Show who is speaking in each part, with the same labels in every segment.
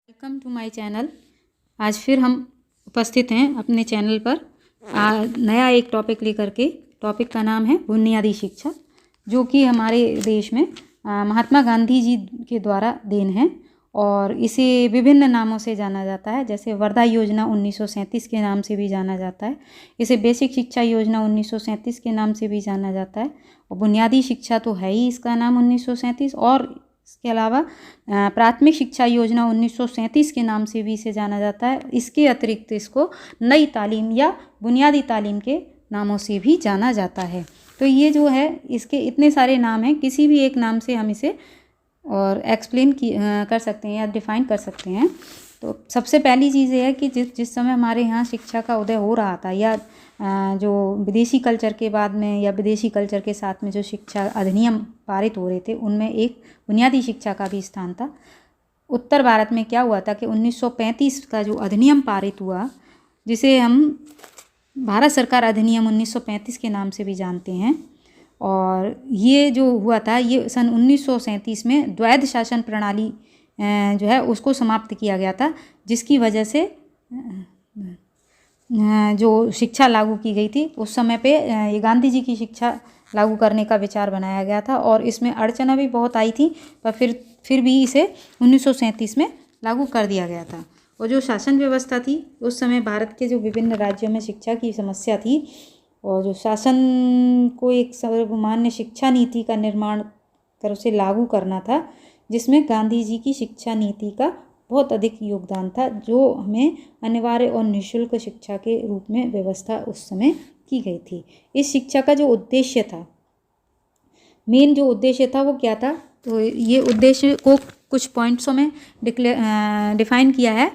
Speaker 1: Welcome to my channel. आज फिर हम उपस्थित हैं अपने चैनल पर नया एक टॉपिक लेकर के। टॉपिक का नाम है बुनियादी शिक्षा, जो कि हमारे देश में महात्मा गांधी जी के द्वारा देन है और इसे विभिन्न नामों से जाना जाता है। जैसे वर्धा योजना 1937 के नाम से भी जाना जाता है, इसे बेसिक शिक्षा योजना 1937 के नाम से भी जाना जाता है और बुनियादी शिक्षा तो है ही इसका नाम 1937, और इसके अलावा प्राथमिक शिक्षा योजना 1937 के नाम से भी इसे जाना जाता है। इसके अतिरिक्त इसको नई तालीम या बुनियादी तालीम के नामों से भी जाना जाता है। तो ये जो है, इसके इतने सारे नाम हैं, किसी भी एक नाम से हम इसे और एक्सप्लेन कर सकते हैं या डिफ़ाइन कर सकते हैं। तो सबसे पहली चीज़ ये है कि जिस समय हमारे यहाँ शिक्षा का उदय हो रहा था, या जो विदेशी कल्चर के बाद में या विदेशी कल्चर के साथ में जो शिक्षा अधिनियम पारित हो रहे थे, उनमें एक बुनियादी शिक्षा का भी स्थान था। उत्तर भारत में क्या हुआ था कि 1935 का जो अधिनियम पारित हुआ, जिसे हम भारत सरकार अधिनियम 1935 के नाम से भी जानते हैं, और ये जो हुआ था, ये सन 1937 में द्वैध शासन प्रणाली जो है उसको समाप्त किया गया था, जिसकी वजह से जो शिक्षा लागू की गई थी उस समय पे ये गांधी जी की शिक्षा लागू करने का विचार बनाया गया था, और इसमें अड़चना भी बहुत आई थी, पर फिर भी इसे 1937 में लागू कर दिया गया था। और जो शासन व्यवस्था थी उस समय भारत के जो विभिन्न राज्यों में शिक्षा की समस्या थी, और जो शासन को एक सर्वमान्य शिक्षा नीति का निर्माण कर उसे लागू करना था, जिसमें गांधी जी की शिक्षा नीति का बहुत अधिक योगदान था, जो हमें अनिवार्य और निःशुल्क शिक्षा के रूप में व्यवस्था उस समय की गई थी। इस शिक्षा का जो उद्देश्य था, मेन जो उद्देश्य था वो क्या था, तो ये उद्देश्य को कुछ पॉइंट्सों में डिफाइन किया है,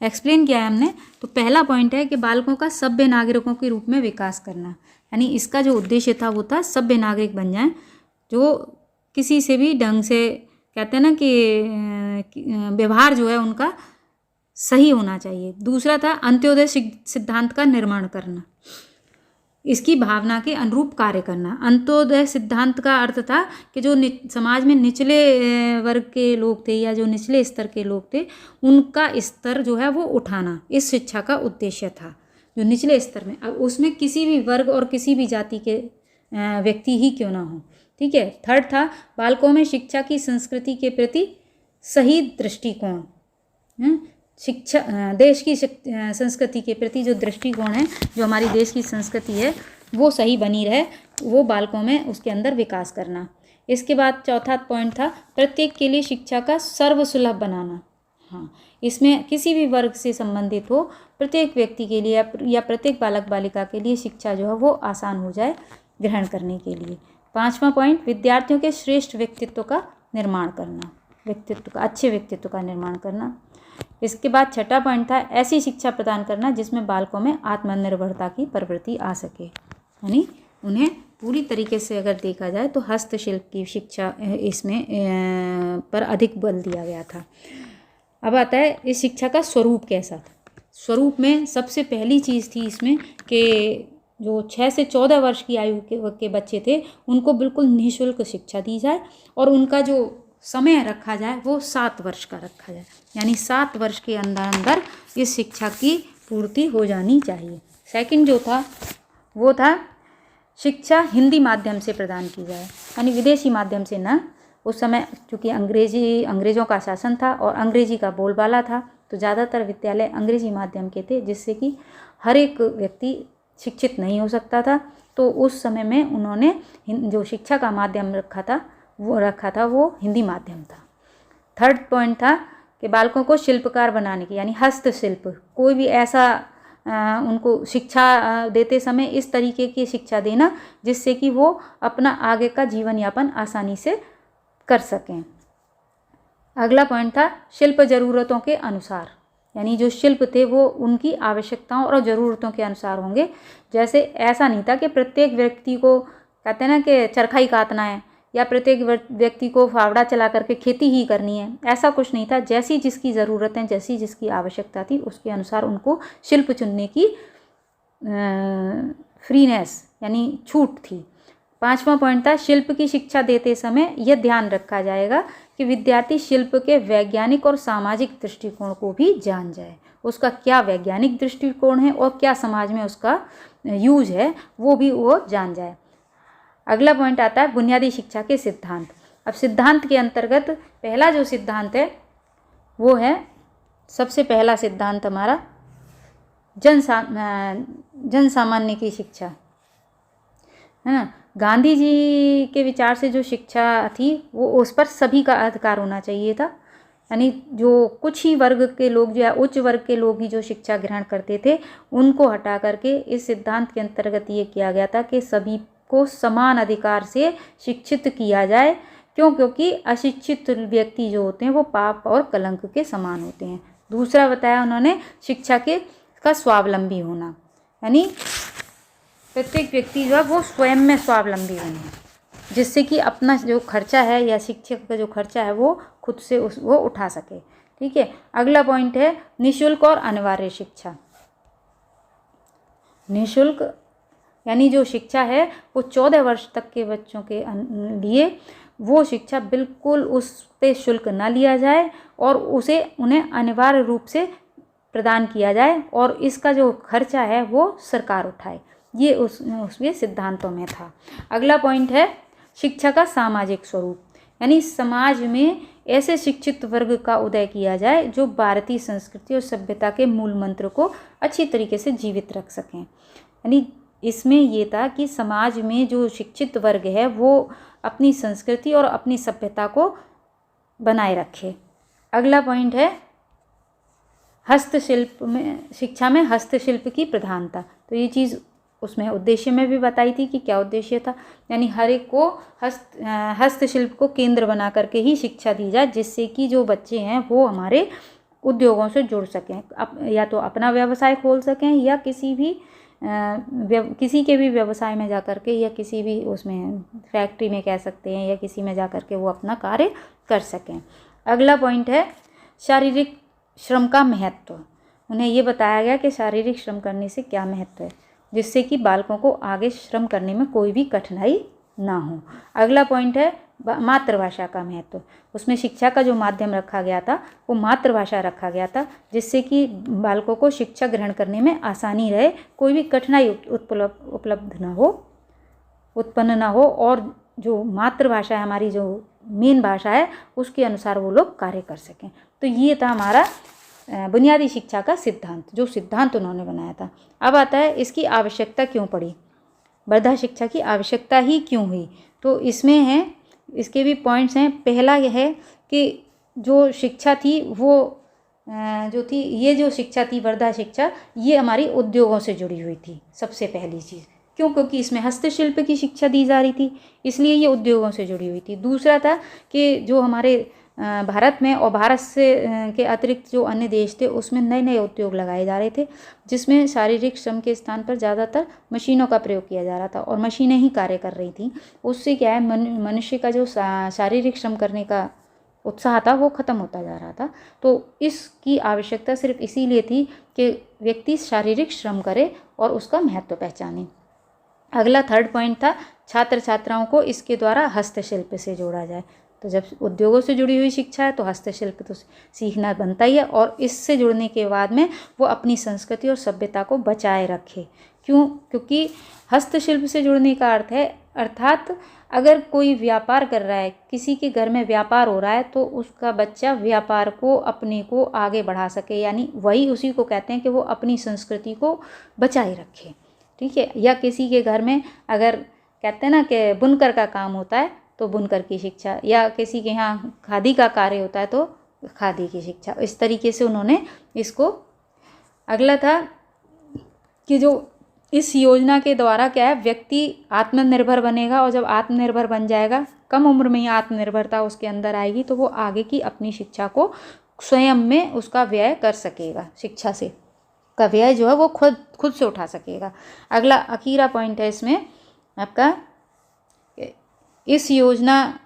Speaker 1: एक्सप्लेन किया है हमने। तो पहला पॉइंट है कि बालकों का सभ्य नागरिकों के रूप में विकास करना, यानी इसका जो उद्देश्य था वो था सभ्य नागरिक बन जाएं, जो किसी से भी ढंग से, कहते हैं ना कि व्यवहार जो है उनका सही होना चाहिए। दूसरा था अंत्योदय सिद्धांत का निर्माण करना, इसकी भावना के अनुरूप कार्य करना। अंत्योदय सिद्धांत का अर्थ था कि जो समाज में निचले वर्ग के लोग थे या जो निचले स्तर के लोग थे, उनका स्तर जो है वो उठाना, इस शिक्षा का उद्देश्य था। जो निचले स्तर में, अब उसमें किसी भी वर्ग और किसी भी जाति के व्यक्ति ही क्यों ना हो, ठीक है। थर्ड था बालकों में शिक्षा की संस्कृति के प्रति सही दृष्टिकोण। शिक्षा देश की संस्कृति के प्रति जो दृष्टिकोण है, जो हमारी देश की संस्कृति है वो सही बनी रहे, वो बालकों में उसके अंदर विकास करना। इसके बाद चौथा पॉइंट था प्रत्येक के लिए शिक्षा का सर्वसुलभ बनाना। हाँ, इसमें किसी भी वर्ग से संबंधित हो, प्रत्येक व्यक्ति के लिए या प्रत्येक बालक बालिका के लिए शिक्षा जो है वो आसान हो जाए ग्रहण करने के लिए। पांचवा पॉइंट विद्यार्थियों के श्रेष्ठ व्यक्तित्व का निर्माण करना, अच्छे व्यक्तित्व का निर्माण करना। इसके बाद छठा पॉइंट था ऐसी शिक्षा प्रदान करना जिसमें बालकों में आत्मनिर्भरता की प्रवृत्ति आ सके, यानी उन्हें पूरी तरीके से अगर देखा जाए तो हस्तशिल्प की शिक्षा इसमें पर अधिक बल दिया गया था। अब आता है इस शिक्षा का स्वरूप कैसा था। स्वरूप में सबसे पहली चीज़ थी इसमें कि जो 6 से 14 वर्ष की आयु के बच्चे थे, उनको बिल्कुल निःशुल्क शिक्षा दी जाए, और उनका जो समय रखा जाए वो 7 वर्ष का रखा जाए, यानी 7 वर्ष के अंदर इस शिक्षा की पूर्ति हो जानी चाहिए। सेकंड जो था वो था शिक्षा हिंदी माध्यम से प्रदान की जाए, यानी विदेशी माध्यम से ना। उस समय चूँकि अंग्रेज़ों का शासन था और अंग्रेजी का बोलबाला था, तो ज़्यादातर विद्यालय अंग्रेजी माध्यम के थे, जिससे कि हर एक व्यक्ति शिक्षित नहीं हो सकता था। तो उस समय में उन्होंने जो शिक्षा का माध्यम रखा था वो हिंदी माध्यम था। थर्ड पॉइंट था कि बालकों को शिल्पकार बनाने की, यानी हस्तशिल्प, कोई भी ऐसा उनको शिक्षा देते समय इस तरीके की शिक्षा देना जिससे कि वो अपना आगे का जीवन यापन आसानी से कर सकें। अगला पॉइंट था शिल्प ज़रूरतों के अनुसार, यानी जो शिल्प थे वो उनकी आवश्यकताओं और ज़रूरतों के अनुसार होंगे। जैसे ऐसा नहीं था कि प्रत्येक व्यक्ति को, कहते हैं ना कि चरखा ही काटना है, या प्रत्येक व्यक्ति को फावड़ा चला करके खेती ही करनी है, ऐसा कुछ नहीं था। जैसी जिसकी ज़रूरतें, जैसी जिसकी आवश्यकता थी, उसके अनुसार उनको शिल्प चुनने की फ्रीनेस, यानी छूट थी। 5वां पॉइंट था, शिल्प की शिक्षा देते समय यह ध्यान रखा जाएगा कि विद्यार्थी शिल्प के वैज्ञानिक और सामाजिक दृष्टिकोण को भी जान जाए। उसका क्या वैज्ञानिक दृष्टिकोण है और क्या समाज में उसका यूज है वो भी वो जान जाए। अगला पॉइंट आता है बुनियादी शिक्षा के सिद्धांत। अब सिद्धांत के अंतर्गत पहला जो सिद्धांत है वो है, सबसे पहला सिद्धांत हमारा जन सामान्य की शिक्षा, है ना। गांधी जी के विचार से जो शिक्षा थी वो उस पर सभी का अधिकार होना चाहिए था, यानी जो कुछ ही वर्ग के लोग या उच्च वर्ग के लोग ही जो शिक्षा ग्रहण करते थे उनको हटा करके इस सिद्धांत के अंतर्गत ये किया गया था कि सभी को समान अधिकार से शिक्षित किया जाए। क्यों? क्योंकि अशिक्षित व्यक्ति जो होते हैं वो पाप और कलंक के समान होते हैं। दूसरा बताया उन्होंने शिक्षा का स्वावलंबी होना, यानी प्रत्येक व्यक्ति जो है वो स्वयं में स्वावलंबी बने, जिससे कि अपना जो खर्चा है या शिक्षक का जो खर्चा है वो खुद से वो उठा सके। ठीक है। अगला पॉइंट है निःशुल्क और अनिवार्य शिक्षा। निःशुल्क यानी जो शिक्षा है वो 14 वर्ष तक के बच्चों के लिए वो शिक्षा बिल्कुल उस पे शुल्क ना लिया जाए और उसे उन्हें अनिवार्य रूप से प्रदान किया जाए और इसका जो खर्चा है वो सरकार उठाए। ये उसके सिद्धांतों में था। अगला पॉइंट है शिक्षा का सामाजिक स्वरूप, यानी समाज में ऐसे शिक्षित वर्ग का उदय किया जाए जो भारतीय संस्कृति और सभ्यता के मूल मंत्र को अच्छी तरीके से जीवित रख सकें। यानी इसमें ये था कि समाज में जो शिक्षित वर्ग है वो अपनी संस्कृति और अपनी सभ्यता को बनाए रखे। अगला पॉइंट है हस्तशिल्प में, शिक्षा में हस्तशिल्प की प्रधानता। तो ये चीज़ उसमें उद्देश्य में भी बताई थी कि क्या उद्देश्य था, यानी हर एक को हस्तशिल्प को केंद्र बना करके ही शिक्षा दी जाए, जिससे कि जो बच्चे हैं वो हमारे उद्योगों से जुड़ सकें, या तो अपना व्यवसाय खोल सकें या किसी के भी व्यवसाय में जा कर के या किसी भी उसमें फैक्ट्री में कह सकते हैं या किसी में जा कर के वो अपना कार्य कर सकें। अगला पॉइंट है शारीरिक श्रम का महत्व। उन्हें ये बताया गया कि शारीरिक श्रम करने से क्या महत्व है, जिससे कि बालकों को आगे श्रम करने में कोई भी कठिनाई ना हो। अगला पॉइंट है मातृभाषा का महत्व। उसमें शिक्षा का जो माध्यम रखा गया था वो मातृभाषा रखा गया था, जिससे कि बालकों को शिक्षा ग्रहण करने में आसानी रहे, कोई भी कठिनाई उत्पन्न ना हो और जो मातृभाषा है हमारी, जो मेन भाषा है, उसके अनुसार वो लोग कार्य कर सकें। तो ये था हमारा बुनियादी शिक्षा का सिद्धांत, जो सिद्धांत उन्होंने बनाया था। अब आता है इसकी आवश्यकता क्यों पड़ी, वर्धा शिक्षा की आवश्यकता ही क्यों हुई। तो इसमें है, इसके भी पॉइंट्स हैं। पहला यह है कि जो शिक्षा थी वो ये जो शिक्षा थी वर्धा शिक्षा, ये हमारी उद्योगों से जुड़ी हुई थी सबसे पहली चीज़। क्यों? क्योंकि इसमें हस्तशिल्प की शिक्षा दी जा रही थी, इसलिए ये उद्योगों से जुड़ी हुई थी। दूसरा था कि जो हमारे भारत में और भारत से के अतिरिक्त जो अन्य देश थे उसमें नए नए उद्योग लगाए जा रहे थे, जिसमें शारीरिक श्रम के स्थान पर ज़्यादातर मशीनों का प्रयोग किया जा रहा था और मशीनें ही कार्य कर रही थी। उससे क्या है, मनुष्य का जो शारीरिक श्रम करने का उत्साह था वो ख़त्म होता जा रहा था। तो इसकी आवश्यकता सिर्फ इसीलिए थी कि व्यक्ति शारीरिक श्रम करे और उसका महत्व पहचाने। अगला थर्ड पॉइंट था छात्र छात्राओं को इसके द्वारा हस्तशिल्प से जोड़ा जाए। तो जब उद्योगों से जुड़ी हुई शिक्षा है तो हस्तशिल्प तो सीखना बनता ही है, और इससे जुड़ने के बाद में वो अपनी संस्कृति और सभ्यता को बचाए रखे। क्यों? क्योंकि हस्तशिल्प से जुड़ने का अर्थ है, अर्थात अगर कोई व्यापार कर रहा है, किसी के घर में व्यापार हो रहा है, तो उसका बच्चा व्यापार को अपने को आगे बढ़ा सके, यानी वही उसी को कहते हैं कि वो अपनी संस्कृति को बचाए रखे। ठीक है। या किसी के घर में अगर कहते हैं ना कि बुनकर का काम होता है तो बुनकर की शिक्षा, या किसी के यहाँ खादी का कार्य होता है तो खादी की शिक्षा, इस तरीके से उन्होंने इसको। अगला था कि जो इस योजना के द्वारा क्या है, व्यक्ति आत्मनिर्भर बनेगा, और जब आत्मनिर्भर बन जाएगा, कम उम्र में ही आत्मनिर्भरता उसके अंदर आएगी, तो वो आगे की अपनी शिक्षा को स्वयं में उसका व्यय कर सकेगा, शिक्षा से का व्यय जो है वो खुद से उठा सकेगा। अगला अखीरा पॉइंट है इसमें आपका, इस योजना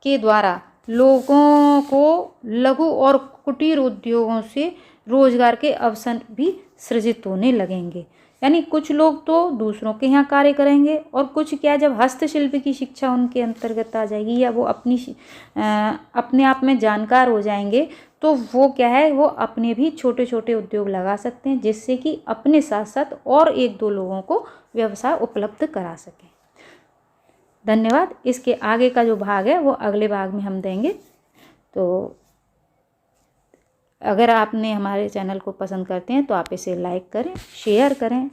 Speaker 1: के द्वारा लोगों को लघु और कुटीर उद्योगों से रोजगार के अवसर भी सृजित होने लगेंगे। यानी कुछ लोग तो दूसरों के यहाँ कार्य करेंगे और कुछ क्या, जब हस्तशिल्प की शिक्षा उनके अंतर्गत आ जाएगी या वो अपने आप में जानकार हो जाएंगे तो वो क्या है, वो अपने भी छोटे छोटे उद्योग लगा सकते हैं, जिससे कि अपने साथ साथ और 1-2 लोगों को व्यवसाय उपलब्ध करा सकें। धन्यवाद। इसके आगे का जो भाग है वो अगले भाग में हम देंगे। तो अगर आपने हमारे चैनल को पसंद करते हैं तो आप इसे लाइक करें, शेयर करें